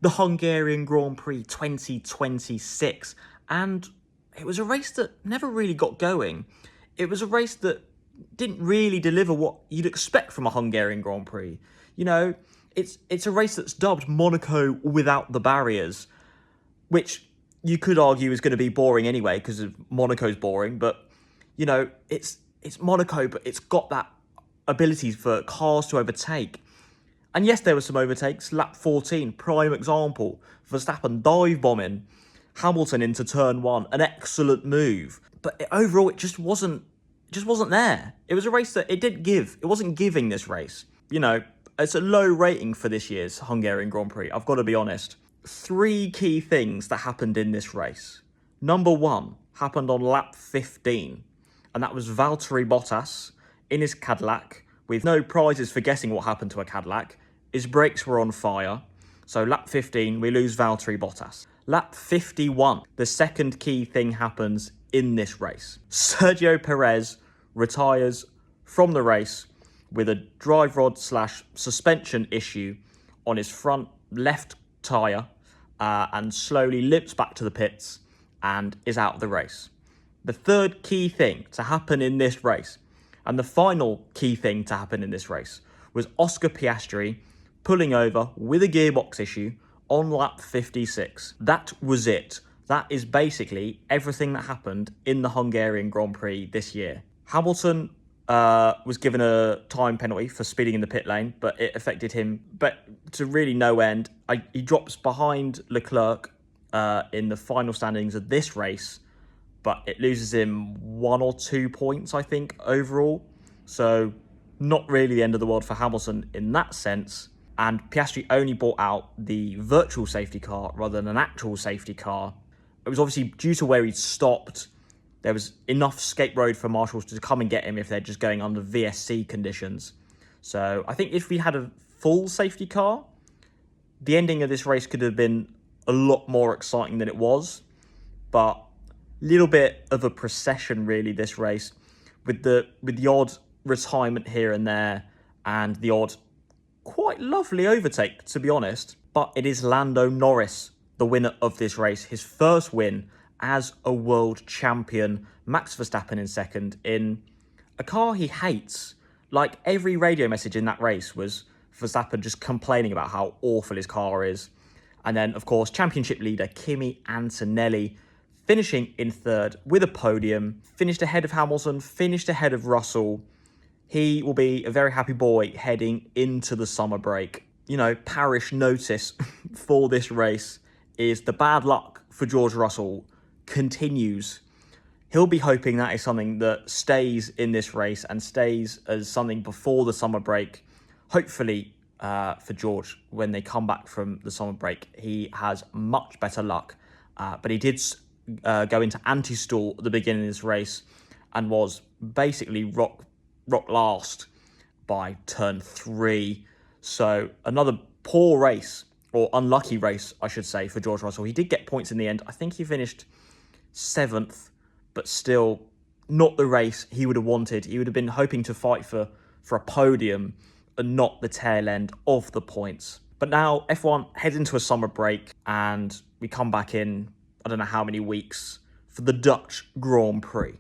the Hungarian Grand Prix 2026. And it was a race that never really got going. It was a race that didn't really deliver what you'd expect from a Hungarian Grand Prix. You know, it's a race that's dubbed Monaco without the barriers, which you could argue is going to be boring anyway because Monaco's boring. But, you know, it's Monaco, but it's got that ability for cars to overtake. And yes, there were some overtakes. Lap 14, prime example. Verstappen dive bombing Hamilton into turn 1, an excellent move. But overall, it just wasn't there. It was a race that it wasn't giving this race. You know, it's a low rating for this year's Hungarian Grand Prix, I've got to be honest. 3 key things that happened in this race. Number 1 happened on lap 15, and that was Valtteri Bottas in his Cadillac, with no prizes for guessing what happened to a Cadillac. His brakes were on fire, so lap 15, we lose Valtteri Bottas. Lap 51, the second key thing happens in this race. Sergio Perez retires from the race with a drive rod / suspension issue on his front left tyre and slowly limps back to the pits and is out of the race. The third key thing to happen in this race, and the final key thing to happen in this race, was Oscar Piastri pulling over with a gearbox issue on lap 56. That was it. That is basically everything that happened in the Hungarian Grand Prix this year. Hamilton was given a time penalty for speeding in the pit lane, but it affected him to really no end. He drops behind Leclerc in the final standings of this race, but it loses him 1 or 2 points, I think, overall. So not really the end of the world for Hamilton in that sense. And Piastri only brought out the virtual safety car rather than an actual safety car. It was obviously due to where he'd stopped. There was enough escape road for marshals to come and get him if they're just going under VSC conditions. So I think if we had a full safety car, the ending of this race could have been a lot more exciting than it was. But a little bit of a procession, really, this race, with the odd retirement here and there and the odd quite lovely overtake, to be honest. But it is Lando Norris, the winner of this race, his first win as a world champion. Max Verstappen in second in a car he hates. Like, every radio message in that race was Verstappen just complaining about how awful his car is. And then, of course, championship leader Kimi Antonelli finishing in third with a podium, finished ahead of Hamilton, finished ahead of Russell. He will be a very happy boy heading into the summer break. You know, parish notice for this race is the bad luck for George Russell continues. He'll be hoping that is something that stays in this race and stays as something before the summer break. Hopefully, for George, when they come back from the summer break, he has much better luck. But he did go into anti-stall at the beginning of this race and was basically rock last by turn 3. So another poor race, or unlucky race, I should say, for George Russell. He did get points in the end. I think he finished 7th, but still not the race he would have wanted. He would have been hoping to fight for a podium and not the tail end of the points. But now F1 heads into a summer break and we come back in, I don't know how many weeks, for the Dutch Grand Prix.